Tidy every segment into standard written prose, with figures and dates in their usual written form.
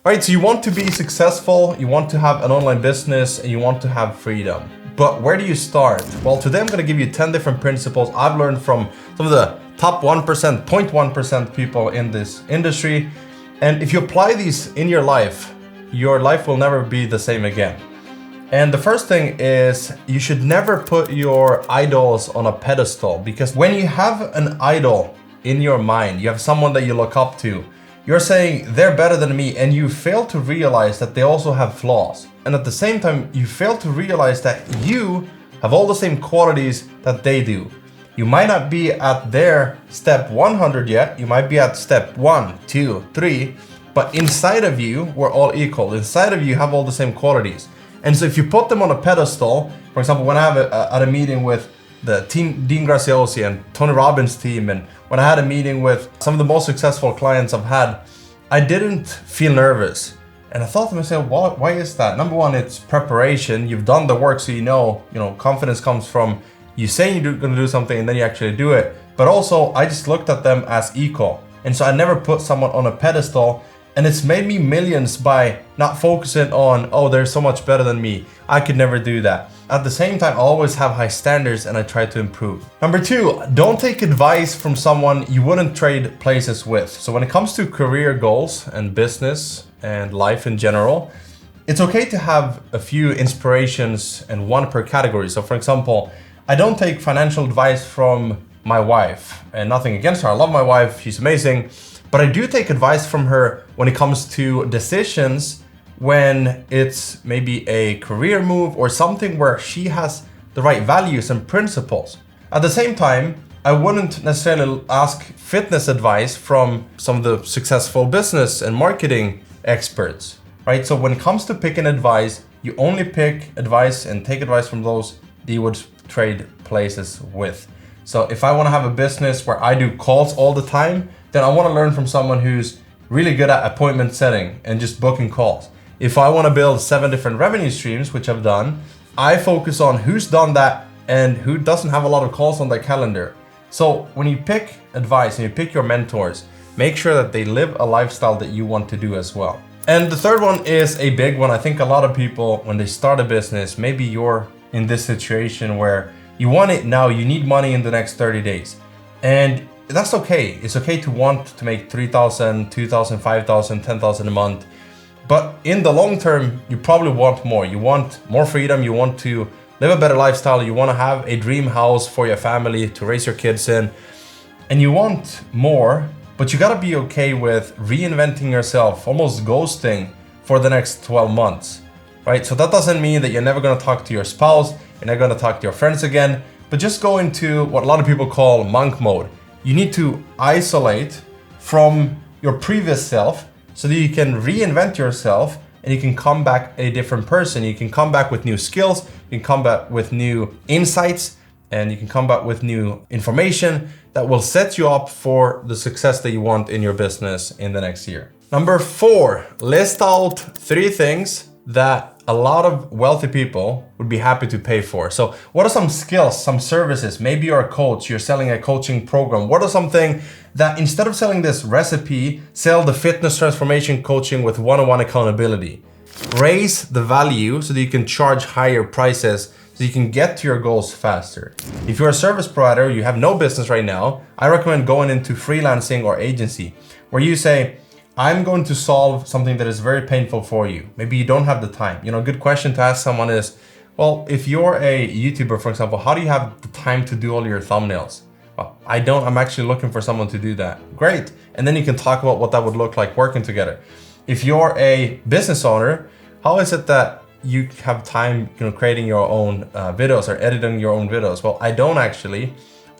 Right, so you want to be successful, you want to have an online business, and you want to have freedom. But where do you start? Well, today I'm gonna give you 10 different principles I've learned from some of the top 1%, 0.1% people in this industry. And if you apply these in your life will never be the same again. And the first thing is you should never put your idols on a pedestal, because when you have an idol in your mind, you have someone that you look up to, you're saying they're better than me, and you fail to realize that they also have flaws. And at the same time, you fail to realize that you have all the same qualities that they do. You might not be at their step 100 yet, you might be at step 1, 2, 3, but inside of you, we're all equal. Inside of you have all the same qualities. And so if you put them on a pedestal, for example, when I have at a meeting with the team, Dean Graziosi and Tony Robbins team, and when I had a meeting with some of the most successful clients I've had, I didn't feel nervous. And I thought to myself, why is that? Number one, it's preparation. You've done the work, so you know, confidence comes from you saying you're going to do something and then you actually do it. But also, I just looked at them as equal. And so I never put someone on a pedestal. And it's made me millions by not focusing on, oh, they're so much better than me, I could never do that. At the same time, I always have high standards and I try to improve. Number two, don't take advice from someone you wouldn't trade places with. So when it comes to career goals and business and life in general, it's okay to have a few inspirations and one per category. So for example, I don't take financial advice from my wife, and nothing against her. I love my wife, she's amazing. But I do take advice from her when it comes to decisions, when it's maybe a career move or something where she has the right values and principles. At the same time, I wouldn't necessarily ask fitness advice from some of the successful business and marketing experts, right? So when it comes to picking advice, you only pick advice and take advice from those that you would trade places with. So if I want to have a business where I do calls all the time, then I want to learn from someone who's really good at appointment setting and just booking calls. If I want to build 7 different revenue streams, which I've done, I focus on who's done that and who doesn't have a lot of calls on their calendar. So when you pick advice and you pick your mentors, make sure that they live a lifestyle that you want to do as well. And the third one is a big one. I think a lot of people, when they start a business, maybe you're in this situation where you want it now, you need money in the next 30 days. And that's okay. It's okay to want to make 3,000, 2,000, 5,000, 10,000 a month. But in the long term, you probably want more. You want more freedom. You want to live a better lifestyle. You want to have a dream house for your family to raise your kids in. And you want more, but you got to be okay with reinventing yourself, almost ghosting for the next 12 months, right? So that doesn't mean that you're never going to talk to your spouse. You're not going to talk to your friends again, but just go into what a lot of people call monk mode. You need to isolate from your previous self so that you can reinvent yourself and you can come back a different person. You can come back with new skills, you can come back with new insights, and you can come back with new information that will set you up for the success that you want in your business in the next year. Number 4, list out 3 things that a lot of wealthy people would be happy to pay for. So what are some skills, some services? Maybe you're a coach, you're selling a coaching program. What are something that instead of selling this recipe, sell the fitness transformation coaching with one-on-one accountability? Raise the value so that you can charge higher prices so you can get to your goals faster. If you're a service provider, you have no business right now, I recommend going into freelancing or agency where you say, I'm going to solve something that is very painful for you. Maybe you don't have the time. A good question to ask someone is, well, if you're a YouTuber, for example, how do you have the time to do all your thumbnails? Well, I don't, I'm actually looking for someone to do that. Great. And then you can talk about what that would look like working together. If you're a business owner, how is it that you have time, creating your own videos or editing your own videos? Well, I don't actually.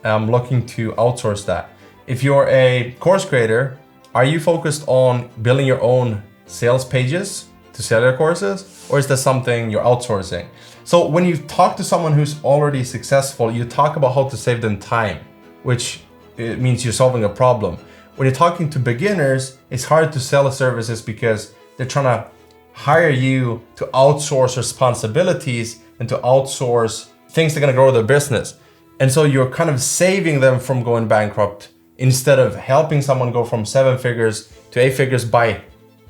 I'm looking to outsource that. If you're a course creator, are you focused on building your own sales pages to sell your courses, or is that something you're outsourcing? So when you talk to someone who's already successful, you talk about how to save them time, which it means you're solving a problem. When you're talking to beginners, it's hard to sell services because they're trying to hire you to outsource responsibilities and to outsource things that are going to grow their business. And so you're kind of saving them from going bankrupt instead of helping someone go from 7 figures to 8 figures by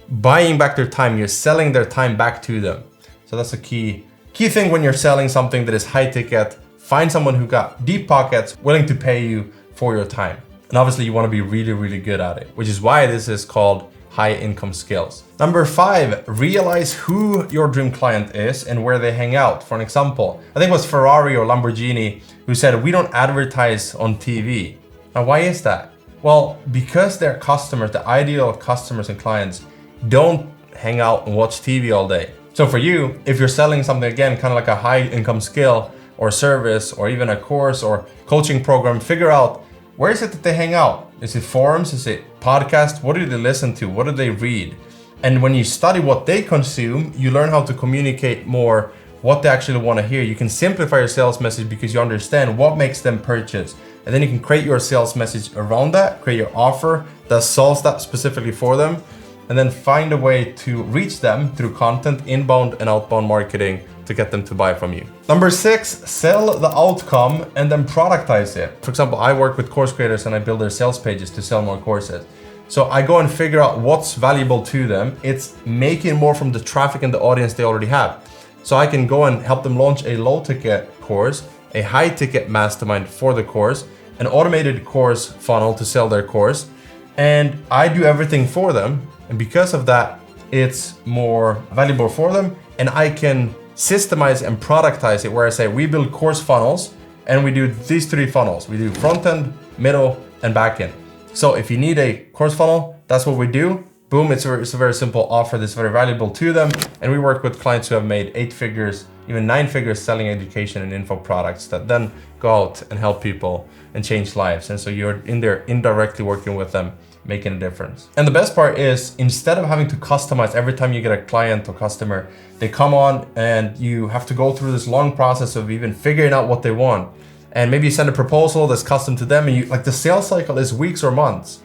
buying back their time. You're selling their time back to them. So that's a key thing when you're selling something that is high ticket. Find someone who got deep pockets, willing to pay you for your time. And obviously you want to be really, really good at it, which is why this is called high income skills. Number 5, realize who your dream client is and where they hang out. For an example, I think it was Ferrari or Lamborghini who said, we don't advertise on TV. Now, why is that? Well, because their customers, the ideal customers and clients, don't hang out and watch TV all day. So for you, if you're selling something, again, kind of like a high income skill or service or even a course or coaching program, figure out where is it that they hang out? Is it forums? Is it podcasts? What do they listen to? What do they read? And when you study what they consume, you learn how to communicate more what they actually want to hear. You can simplify your sales message because you understand what makes them purchase. And then you can create your sales message around that, create your offer that solves that specifically for them, and then find a way to reach them through content, inbound and outbound marketing to get them to buy from you. Number 6, sell the outcome and then productize it. For example, I work with course creators and I build their sales pages to sell more courses. So I go and figure out what's valuable to them. It's making more from the traffic and the audience they already have. So I can go and help them launch a low ticket course, a high ticket mastermind for the course, an automated course funnel to sell their course. And I do everything for them. And because of that, it's more valuable for them. And I can systemize and productize it where I say we build course funnels and we do these 3 funnels. We do front end, middle, and back end. So if you need a course funnel, that's what we do. Boom, it's a very simple offer that's very valuable to them. And we work with clients who have made 8 figures, even 9 figures selling education and info products that then go out and help people and change lives. And so you're in there indirectly working with them, making a difference. And the best part is, instead of having to customize every time you get a client or customer, they come on and you have to go through this long process of even figuring out what they want. And maybe you send a proposal that's custom to them, and you like the sales cycle is weeks or months,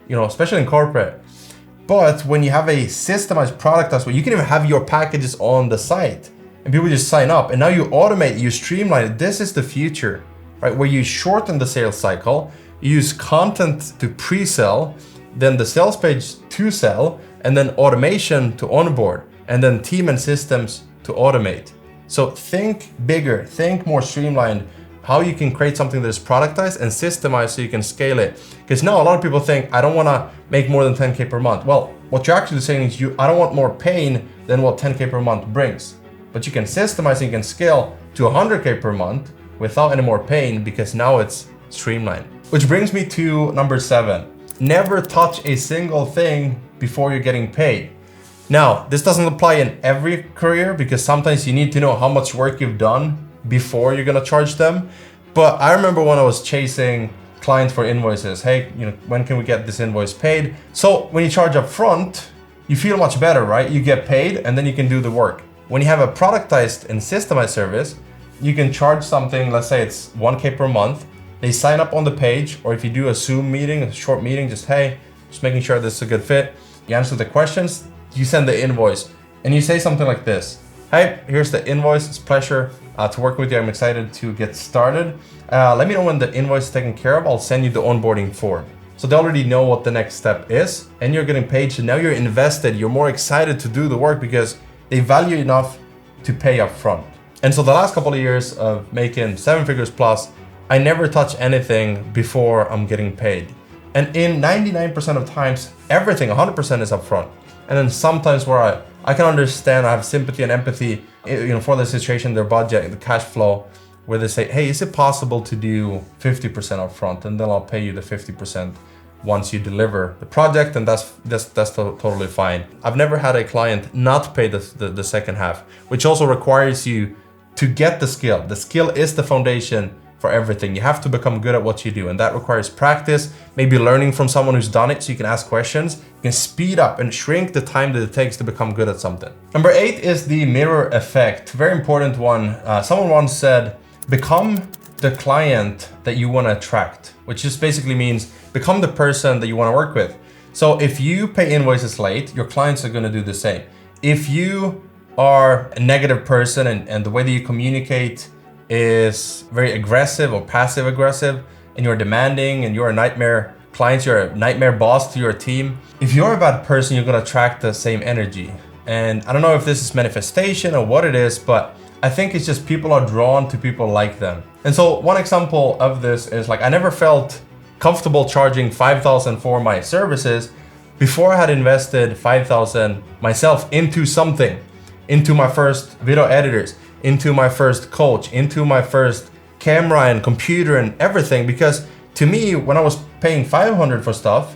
you know, especially in corporate. But when you have a systemized product, that's what you can even have your packages on the site and people just sign up. And now you automate, you streamline it. This is the future, right? Where you shorten the sales cycle, you use content to pre-sell, then the sales page to sell, and then automation to onboard, and then team and systems to automate. So think bigger, think more streamlined, how you can create something that is productized and systemized so you can scale it. Because now a lot of people think, I don't want to make more than 10K per month. Well, what you're actually saying is I don't want more pain than what 10K per month brings. But you can systemize and you can scale to 100K per month without any more pain because now it's streamlined. Which brings me to number 7. Never touch a single thing before you're getting paid. Now, this doesn't apply in every career because sometimes you need to know how much work you've done before you're gonna charge them. But I remember when I was chasing clients for invoices, hey, you know, when can we get this invoice paid? So when you charge up front, you feel much better, right? You get paid and then you can do the work. When you have a productized and systemized service, you can charge something, let's say it's 1K per month. They sign up on the page, or if you do a Zoom meeting, a short meeting, just hey, just making sure this is a good fit. You answer the questions, you send the invoice, and you say something like this. Hey, here's the invoice. It's a pleasure to work with you. I'm excited to get started. Let me know when the invoice is taken care of. I'll send you the onboarding form. So they already know what the next step is, and you're getting paid. So now you're invested. You're more excited to do the work because they value enough to pay up front. And so the last couple of years of making 7 figures plus, I never touch anything before I'm getting paid. And in 99% of times, everything, 100% is upfront. And then sometimes where I can understand, I have sympathy and empathy, you know, for the situation, their budget, the cash flow, where they say, hey, is it possible to do 50% upfront? And then I'll pay you the 50% once you deliver the project. And that's totally fine. I've never had a client not pay the second half, which also requires you to get the skill. The skill is the foundation for everything. You have to become good at what you do, and that requires practice, maybe learning from someone who's done it so you can ask questions. You can speed up and shrink the time that it takes to become good at something. Number 8 is the mirror effect. Very important one. Someone once said, become the client that you want to attract, which just basically means become the person that you want to work with. So if you pay invoices late, your clients are going to do the same. If you are a negative person and the way that you communicate is very aggressive or passive aggressive, and you're demanding and you're a nightmare clients, you're a nightmare boss to your team. If you're a bad person, you're gonna attract the same energy. And I don't know if this is manifestation or what it is, but I think it's just people are drawn to people like them. And so one example of this is like, I never felt comfortable charging 5,000 for my services before I had invested 5,000 myself into something, into my first video editors, into my first coach, into my first camera and computer and everything. Because to me, when I was paying 500 for stuff,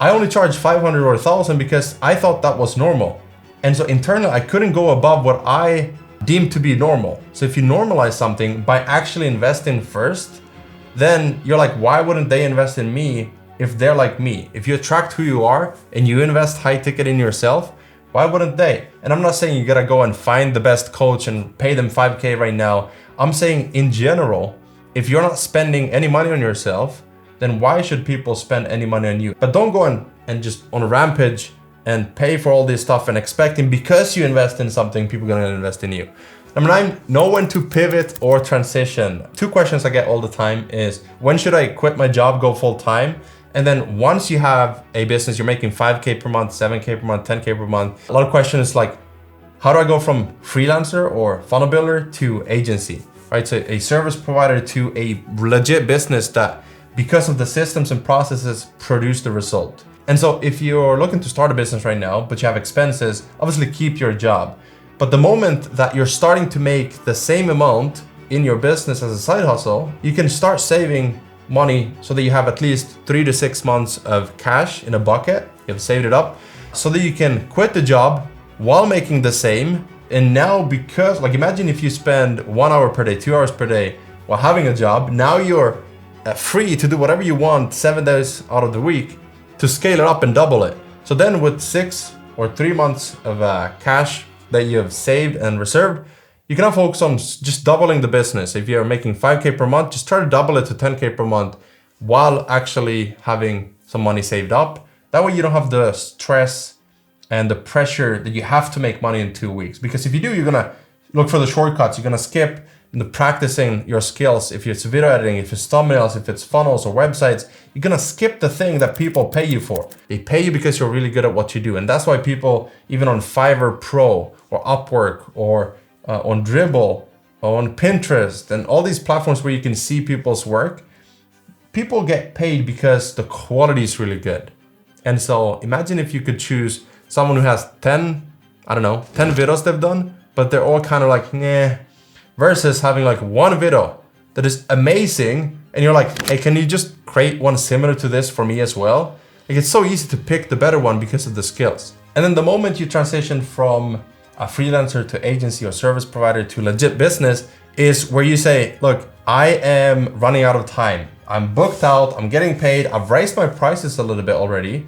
I only charged 500 or 1,000 because I thought that was normal. And so internally, I couldn't go above what I deemed to be normal. So if you normalize something by actually investing first, then you're like, why wouldn't they invest in me if they're like me? If you attract who you are and you invest high ticket in yourself, why wouldn't they? And I'm not saying you gotta go and find the best coach and pay them 5K right now. I'm saying in general, if you're not spending any money on yourself, then why should people spend any money on you? But don't go and just on a rampage and pay for all this stuff and expecting because you invest in something, people are gonna invest in you. Number 9, know when to pivot or transition. 2 questions I get all the time is, when should I quit my job, go full time? And then once you have a business, you're making 5K per month, 7K per month, 10K per month. A lot of questions like, how do I go from freelancer or funnel builder to agency, right? So a service provider to a legit business that, because of the systems and processes, produce the result. And so if you're looking to start a business right now, but you have expenses, obviously keep your job. But the moment that you're starting to make the same amount in your business as a side hustle, you can start saving money so that you have at least 3 to 6 months of cash in a bucket. You've saved it up so that you can quit the job while making the same. And now, because like, imagine if you spend 1 hour per day, 2 hours per day while having a job, now you're free to do whatever you want 7 days out of the week to scale it up and double it. So then with 6 or 3 months of cash that you have saved and reserved, you can now focus on just doubling the business. If you're making 5K per month, just try to double it to 10K per month while actually having some money saved up. That way you don't have the stress and the pressure that you have to make money in 2 weeks. Because if you do, you're gonna look for the shortcuts. You're gonna skip the practicing your skills. If it's video editing, if it's thumbnails, if it's funnels or websites, you're gonna skip the thing that people pay you for. They pay you because you're really good at what you do. And that's why people, even on Fiverr Pro or Upwork or on Dribbble, on Pinterest, and all these platforms where you can see people's work, people get paid because the quality is really good. And so imagine if you could choose someone who has 10 videos they've done, but they're all kind of like, nah, versus having like one video that is amazing. And you're like, hey, can you just create one similar to this for me as well? Like, it's so easy to pick the better one because of the skills. And then the moment you transition from a freelancer to agency or service provider to legit business is where you say, look, I am running out of time. I'm booked out, I'm getting paid, I've raised my prices a little bit already,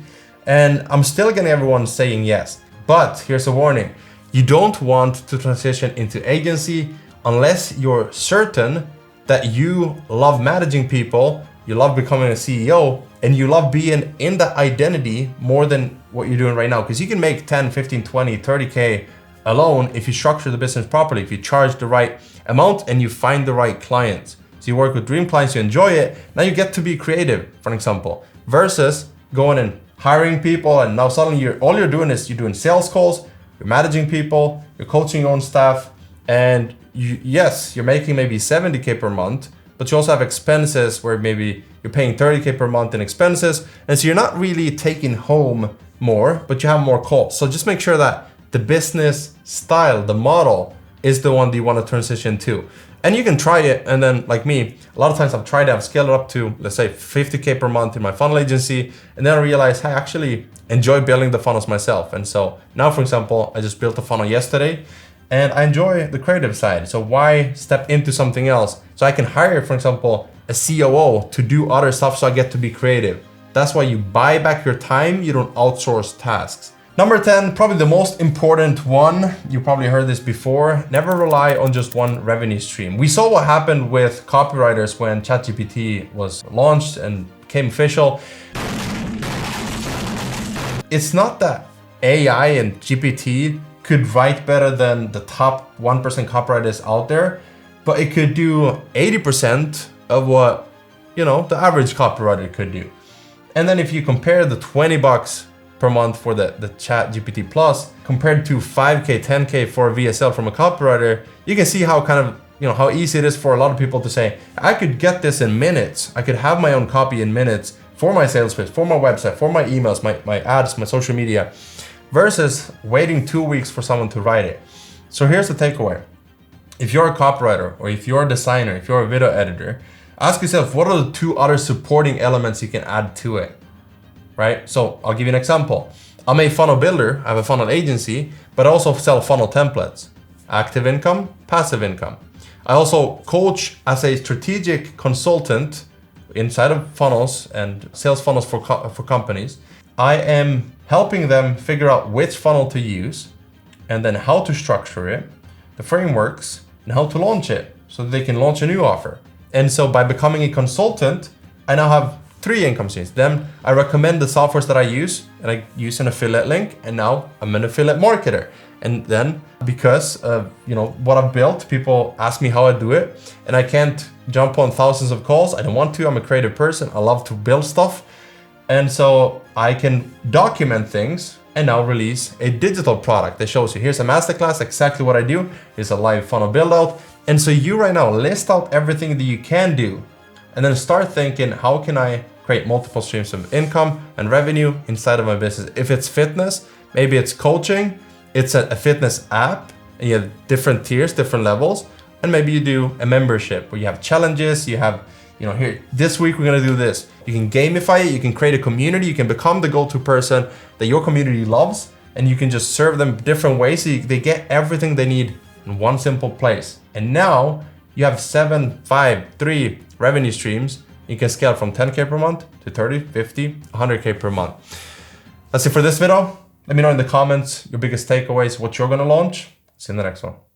and I'm still getting everyone saying yes. But here's a warning. You don't want to transition into agency unless you're certain that you love managing people, you love becoming a CEO, and you love being in that identity more than what you're doing right now. Because you can make 10, 15, 20, 30K alone if you structure the business properly, if you charge the right amount and you find the right clients. So you work with dream clients, you enjoy it, now you get to be creative, for example, versus going and hiring people and now suddenly all you're doing is you're doing sales calls, you're managing people, you're coaching your own staff, and you're making maybe 70K per month, but you also have expenses where maybe you're paying 30K per month in expenses. And so you're not really taking home more, but you have more calls. So just make sure that the business style, the model is the one that you want to transition to. And you can try it. And then like me, a lot of times I've tried it, I've scaled it up to, let's say 50K per month in my funnel agency. And then I realized, hey, I actually enjoy building the funnels myself. And so now, for example, I just built a funnel yesterday and I enjoy the creative side. So why step into something else? So I can hire, for example, a COO to do other stuff so I get to be creative. That's why you buy back your time, you don't outsource tasks. Number 10, probably the most important one, you probably heard this before, never rely on just one revenue stream. We saw what happened with copywriters when ChatGPT was launched and became official. It's not that AI and GPT could write better than the top 1% copywriters out there, but it could do 80% of what, the average copywriter could do. And then if you compare the 20 bucks per month for the Chat GPT Plus compared to 5K, 10K for a VSL from a copywriter, you can see how kind of, how easy it is for a lot of people to say, I could get this in minutes. I could have my own copy in minutes for my sales page, for my website, for my emails, my ads, my social media, versus waiting 2 weeks for someone to write it. So here's the takeaway. If you're a copywriter, or if you're a designer, if you're a video editor, ask yourself, what are the 2 other supporting elements you can add to it, right? So I'll give you an example. I'm a funnel builder, I have a funnel agency, but I also sell funnel templates, active income, passive income. I also coach as a strategic consultant inside of funnels and sales funnels for companies. I am helping them figure out which funnel to use and then how to structure it, the frameworks, and how to launch it so that they can launch a new offer. And so by becoming a consultant, I now have 3 income streams. Then I recommend the softwares that I use, and I use an affiliate link, and now I'm an affiliate marketer. And then because of what I've built, people ask me how I do it, and I can't jump on thousands of calls. I don't want to. I'm a creative person. I love to build stuff. And so I can document things and now release a digital product that shows you, here's a masterclass, exactly what I do. Here's a live funnel build out. And so you right now list out everything that you can do and then start thinking, how can I create multiple streams of income and revenue inside of my business? If it's fitness, maybe it's coaching, it's a fitness app, and you have different tiers, different levels. And maybe you do a membership where you have challenges, you have, here, this week we're gonna do this. You can gamify it, you can create a community, you can become the go-to person that your community loves, and you can just serve them different ways so they get everything they need in one simple place. And now you have 7, 5, 3 revenue streams. You can scale from 10K per month to 30, 50, 100K per month. That's it for this video. Let me know in the comments your biggest takeaways, what you're gonna launch. See you in the next one.